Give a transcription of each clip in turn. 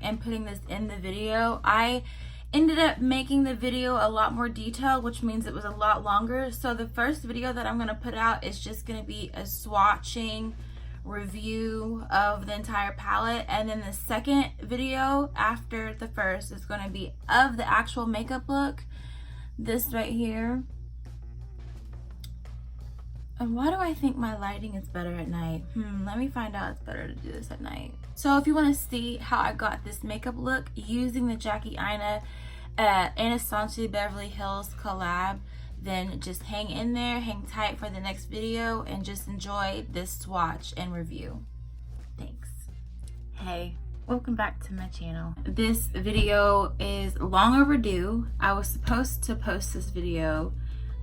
and putting this in the video. I ended up making the video a lot more detailed, which means it was a lot longer. So the first video that I'm going to put out is just going to be a swatching review of the entire palette, and then the second video after the first is going to be of the actual makeup look, this right here. And why do I think my lighting is better at night? Let me find out. It's better to do this at night. So if you want to see how I got this makeup look using the Jackie Aina Anastasia Beverly Hills collab, then just hang in there, hang tight for the next video, and just enjoy this swatch and review. Thanks. Hey, welcome back to my channel. This video is long overdue. I was supposed to post this video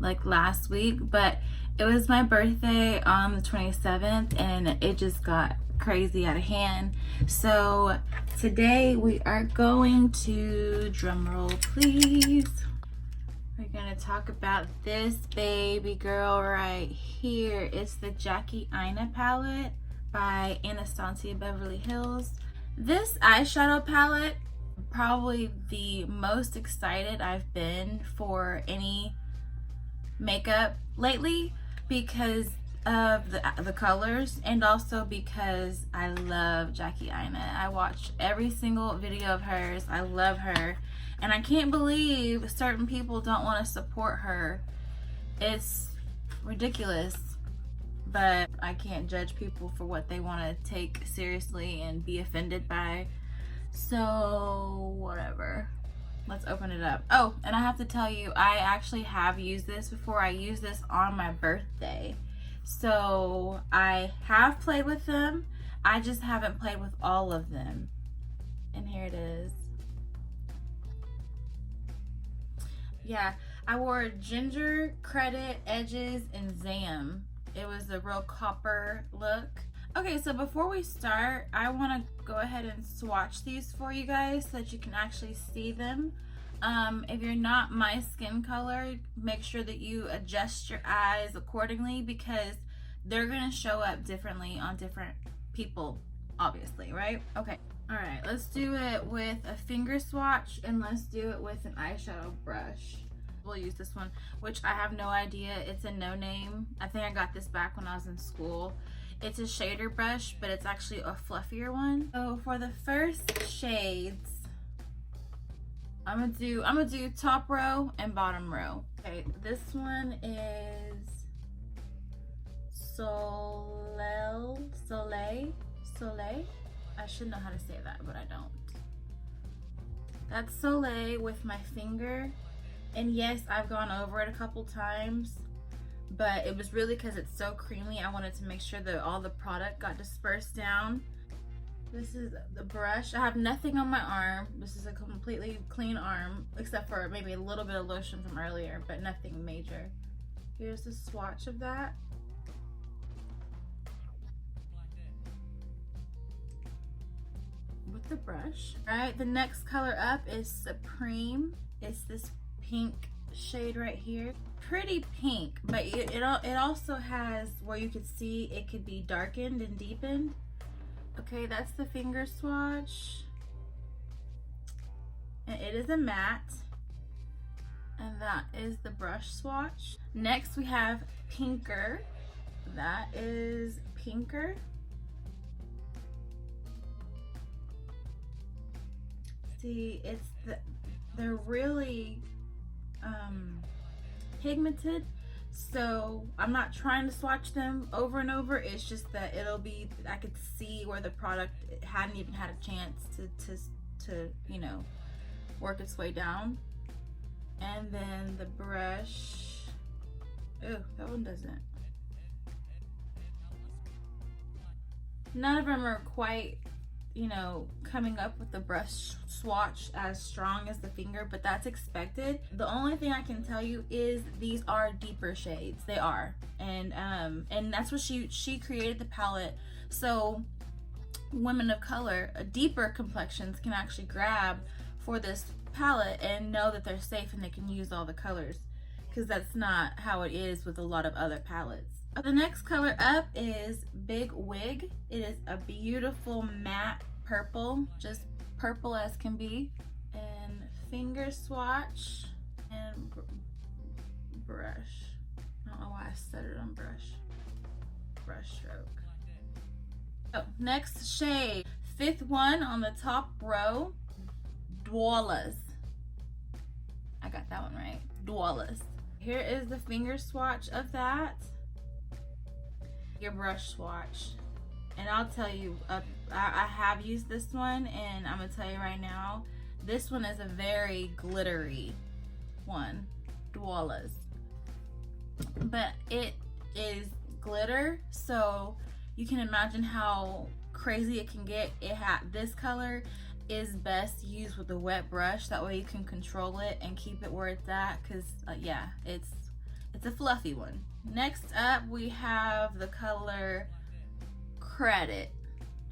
like last week, but it was my birthday on the 27th and it just got crazy out of hand. So today we are going to, drumroll please, we're gonna talk about this baby girl right here. It's the Jackie Aina palette by Anastasia Beverly Hills. This eyeshadow palette, probably the most excited I've been for any makeup lately, because of the colors, and also because I love Jackie Aina. I watch every single video of hers. I love her, and I can't believe certain people don't want to support her. It's ridiculous, but I can't judge people for what they want to take seriously and be offended by. So whatever. Let's open it up. Oh, and I have to tell you, I actually have used this before. I used this on my birthday. So I have played with them. I just haven't played with all of them. And here it is. Yeah, I wore ginger, credit, edges, and zam. It was a real copper look. Okay, so before we start, I want to go ahead and swatch these for you guys so that you can actually see them. If you're not my skin color, make sure that you adjust your eyes accordingly, because they're going to show up differently on different people, obviously, right? Okay, all right, let's do it with a finger swatch, and let's do it with an eyeshadow brush. We'll use this one, which I have no idea. It's a no name. I think I got this back when I was in school. It's a shader brush, but it's actually a fluffier one. So for the first shades, I'm gonna do top row and bottom row. Okay, this one is Soleil. I should know how to say that, but I don't. That's Soleil with my finger. And yes, I've gone over it a couple times, but it was really because it's so creamy. I wanted to make sure that all the product got dispersed down. This is the brush. I have nothing on my arm. This is a completely clean arm, except for maybe a little bit of lotion from earlier, but nothing major. Here's the swatch of that. With the brush. All right, the next color up is Supreme. It's this pink shade right here. Pretty pink, but it also has where you could see it could be darkened and deepened. Okay, that's the finger swatch, and it is a matte, and that is the brush swatch. Next we have Pinker. That is Pinker. See, they're really pigmented, so I'm not trying to swatch them over and over. It's just that I could see where the product hadn't even had a chance to you know, work its way down. And then the brush, oh, that one doesn't. None of them are quite, you know, coming up with the brush swatch as strong as the finger, but that's expected. The only thing I can tell you is these are deeper shades. They are, and that's what she created the palette, so women of color, deeper complexions, can actually grab for this palette and know that they're safe and they can use all the colors, because that's not how it is with a lot of other palettes. The next color up is Big Wig. It is a beautiful matte purple, just purple as can be. And finger swatch and brush. I don't know why I stuttered on brush. Brush stroke. Oh, next shade. 5th one on the top row. Dwellas. I got that one right. Dwellas. Here is the finger swatch of that. Your brush swatch. And I'll tell you, I have used this one, and I'm gonna tell you right now, this one is a very glittery one. Dwellas. But it is glitter, so you can imagine how crazy it can get. This color is best used with a wet brush, that way you can control it and keep it where it's at, because yeah, it's a fluffy one. Next up we have the color Credit,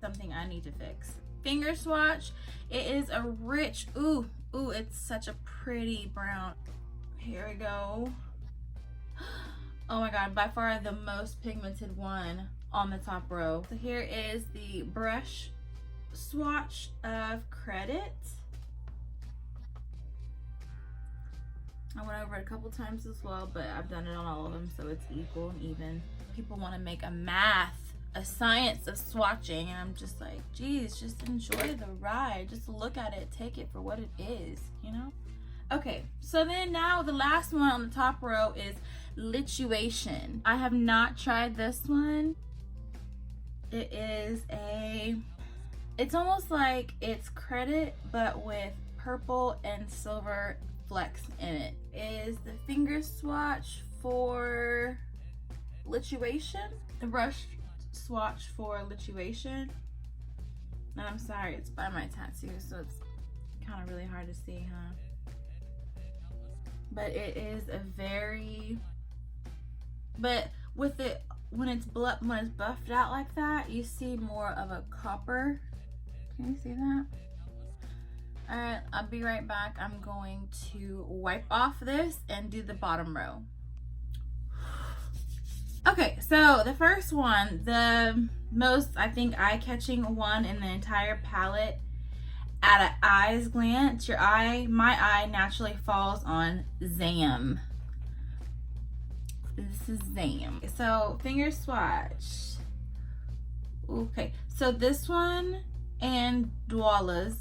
something I need to fix. Finger swatch. It is a rich, ooh, it's such a pretty brown. Here we go. Oh my god, by far the most pigmented one on the top row. So here is the brush swatch of Credit. I went over it a couple times as well, but I've done it on all of them, so it's equal and even. People want to make a science of swatching, and I'm just like, geez, just enjoy the ride. Just look at it, take it for what it is, you know? Okay, so then now the last one on the top row is Lituation. I have not tried this one. It is it's almost like it's Credit, but with purple and silver flecks in it. Is the finger swatch for Lituation, the brush swatch for Lituation. And I'm sorry, it's by my tattoo, so it's kind of really hard to see, huh? But it is a very, but with it, when it's buffed out like that, you see more of a copper. Can you see that? All right, I'll be right back. I'm going to wipe off this and do the bottom row. Okay, so the first one, the most, I think, eye-catching one in the entire palette, at an eye's glance, my eye naturally falls on Zam. This is Zam. So, finger swatch. Okay, so this one and Dwellas,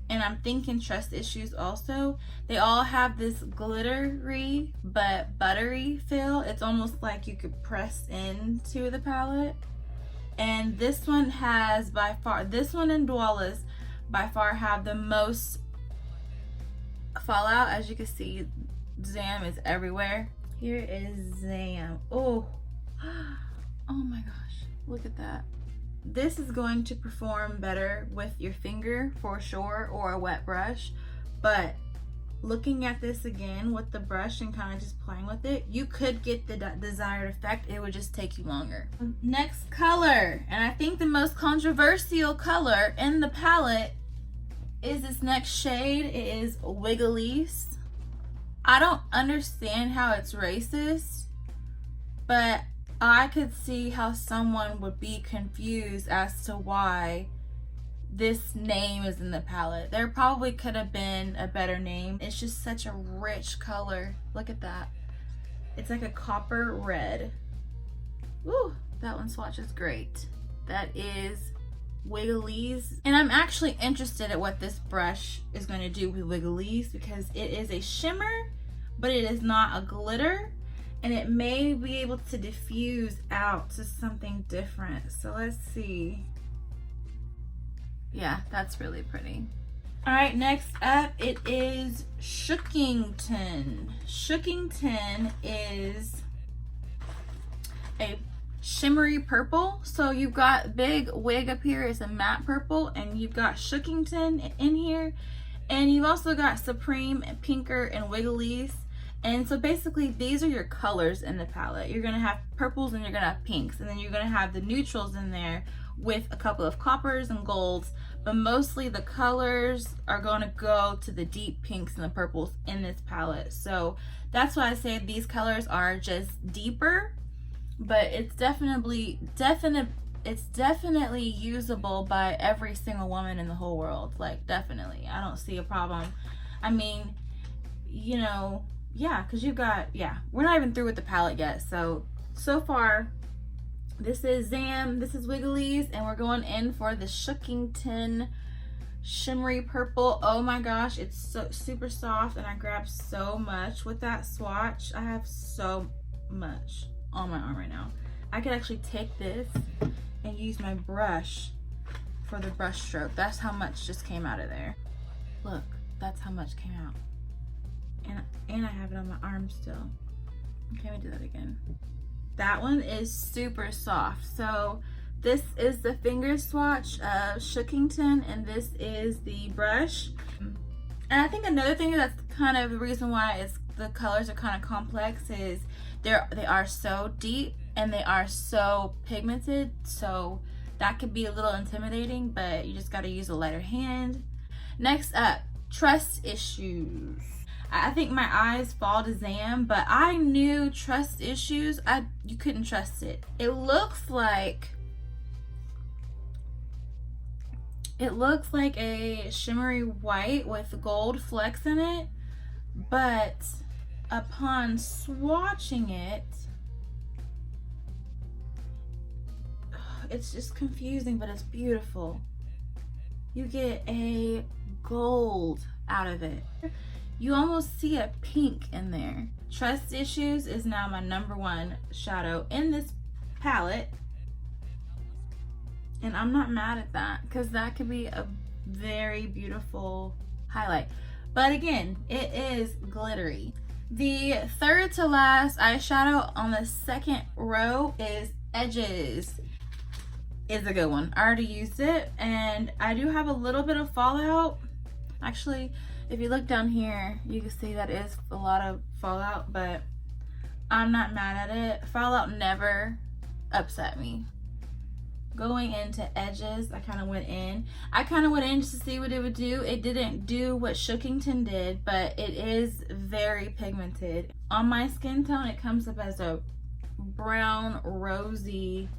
and I'm thinking Trust Issues also, they all have this glittery but buttery feel. It's almost like you could press into the palette. And this one has by far, this one and Dwellas by far have the most fallout. As you can see, Zam is everywhere. Here is Zam. Oh my gosh, look at that. This is going to perform better with your finger for sure, or a wet brush, but looking at this again with the brush and kind of just playing with it, you could get the desired effect. It would just take you longer. Next color, and I think the most controversial color in the palette is this next shade. It is Wiggly's. I don't understand how it's racist, but I could see how someone would be confused as to why this name is in the palette. There probably could have been a better name. It's just such a rich color. Look at that. It's like a copper red. Ooh, that one swatches great. That is Wiggly's. And I'm actually interested at what this brush is going to do with Wiggly's, because it is a shimmer, but it is not a glitter. And it may be able to diffuse out to something different. So let's see. Yeah, that's really pretty. All right, next up, it is Cookin Ten. Cookin Ten is a shimmery purple. So you've got Big Wig up here is a matte purple, and you've got Cookin Ten in here. And you've also got Supreme, Pinker, and Wiggly's. And so basically these are your colors in the palette. You're gonna have purples and you're gonna have pinks, and then you're gonna have the neutrals in there with a couple of coppers and golds, but mostly the colors are gonna go to the deep pinks and the purples in this palette. So that's why I say these colors are just deeper, but it's definitely it's definitely usable by every single woman in the whole world. Like, definitely. I don't see a problem. I mean, you know, yeah, because you've got, yeah, we're not even through with the palette yet. So far, this is Zam, this is Wiggly's, and we're going in for the Cookin Ten shimmery purple. Oh my gosh, it's so super soft, and I grabbed so much with that swatch. I have so much on my arm right now. I could actually take this and use my brush for the brush stroke. That's how much just came out of there. Look, that's how much came out. And I have it on my arm still. Okay, let me do that again. That one is super soft. So this is the finger swatch of Cookin Ten, and this is the brush. And I think another thing that's kind of the reason why the colors are kind of complex is they are so deep and they are so pigmented. So that could be a little intimidating, but you just got to use a lighter hand. Next up, trust issues. I think my eyes fall to Zam, but I knew trust issues, you couldn't trust it. It looks like a shimmery white with gold flecks in it, but upon swatching it, it's just confusing, but it's beautiful. You get a gold out of it. You almost see a pink in there. Trust Issues is now my #1 shadow in this palette. And I'm not mad at that, because that could be a very beautiful highlight. But again, it is glittery. The third to last eyeshadow on the second row is Edges. It's a good one. I already used it, and I do have a little bit of fallout. Actually, if you look down here, you can see that is a lot of fallout, but I'm not mad at it. Fallout never upset me. Going into Edges, I kind of went in just to see what it would do. It didn't do what Cookin Ten did, but it is very pigmented. On my skin tone, it comes up as a brown, rosy,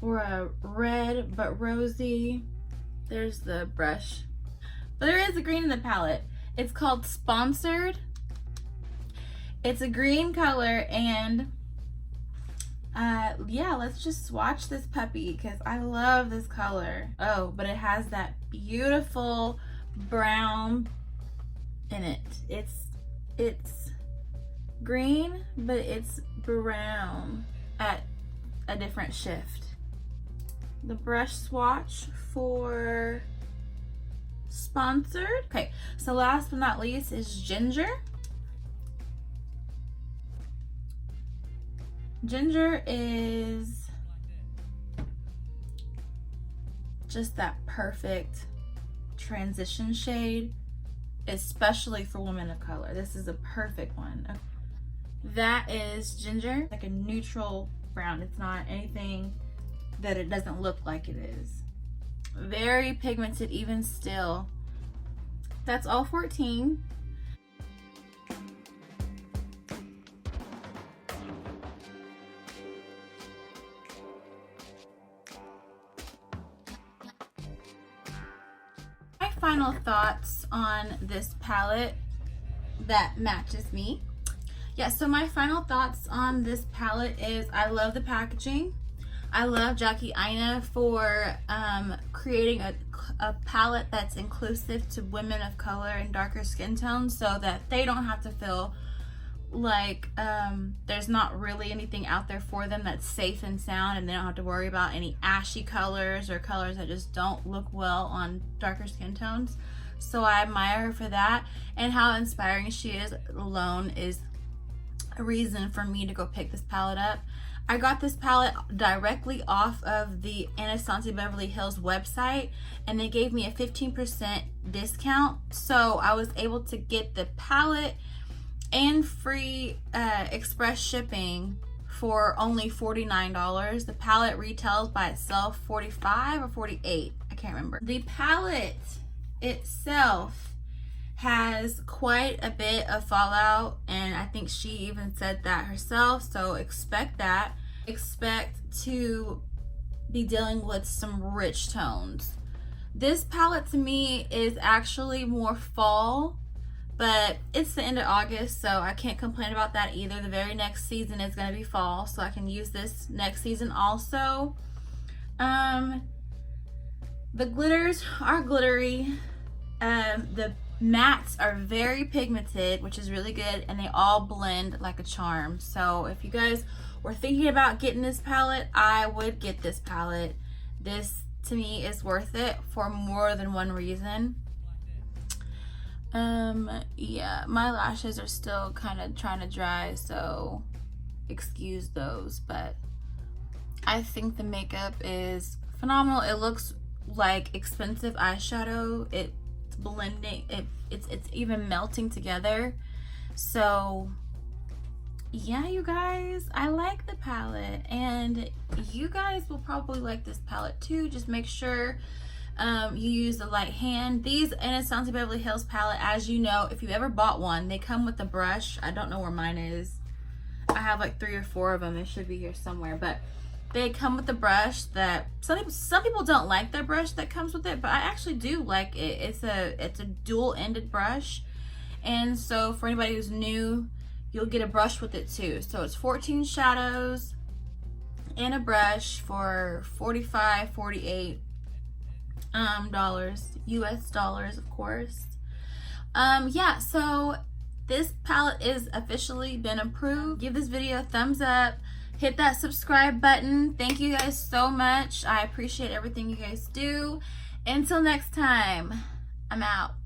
or a red but rosy. There's the brush. But there is a green in the palette. It's called Sponsored. It's a green color, and yeah, let's just swatch this puppy because I love this color. Oh, but it has that beautiful brown in it. It's green, but it's brown at a different shift. The brush swatch for Sponsored. Okay, so last but not least is Ginger. Ginger is just that perfect transition shade, especially for women of color. This is a perfect one. That is Ginger, like a neutral brown. It's not anything that it doesn't look like it is. Very pigmented even still. That's all 14. My final thoughts on this palette that matches me. Yeah, so my final thoughts on this palette is I love the packaging. I love Jackie Aina for creating a palette that's inclusive to women of color and darker skin tones so that they don't have to feel like there's not really anything out there for them that's safe and sound, and they don't have to worry about any ashy colors or colors that just don't look well on darker skin tones. So I admire her for that, and how inspiring she is alone is a reason for me to go pick this palette up. I got this palette directly off of the Anastasia Beverly Hills website, and they gave me a 15% discount. So I was able to get the palette and free express shipping for only $49. The palette retails by itself $45 or $48. I can't remember. The palette itself has quite a bit of fallout, and I think she even said that herself, so expect that. expect to be dealing with some rich tones. This palette to me is actually more fall, but it's the end of August, so I can't complain about that either. The very next season is going to be fall, so I can use this next season also. The glitters are glittery. The mattes are very pigmented, which is really good, and they all blend like a charm. So if you guys were thinking about getting this palette, I would get this palette. This to me is worth it for more than one reason. Yeah, my lashes are still kind of trying to dry, so excuse those, but I think the makeup is phenomenal. It looks like expensive eyeshadow. It's blending, it's even melting together. So yeah, you guys, I like the palette, and you guys will probably like this palette too. Just make sure you use the light hand. These Anastasia Beverly Hills palette, as you know, if you ever bought one, they come with a brush. I don't know where mine is. I have like 3 or 4 of them. They should be here somewhere, but they come with a brush that some people don't like their brush that comes with it, but I actually do like it. It's a dual-ended brush, and so for anybody who's new, you'll get a brush with it too. So it's 14 shadows and a brush for $45, $48 US dollars, of course. Yeah, so this palette is officially been approved. Give this video a thumbs up, hit that subscribe button. Thank you guys so much. I appreciate everything you guys do. Until next time, I'm out.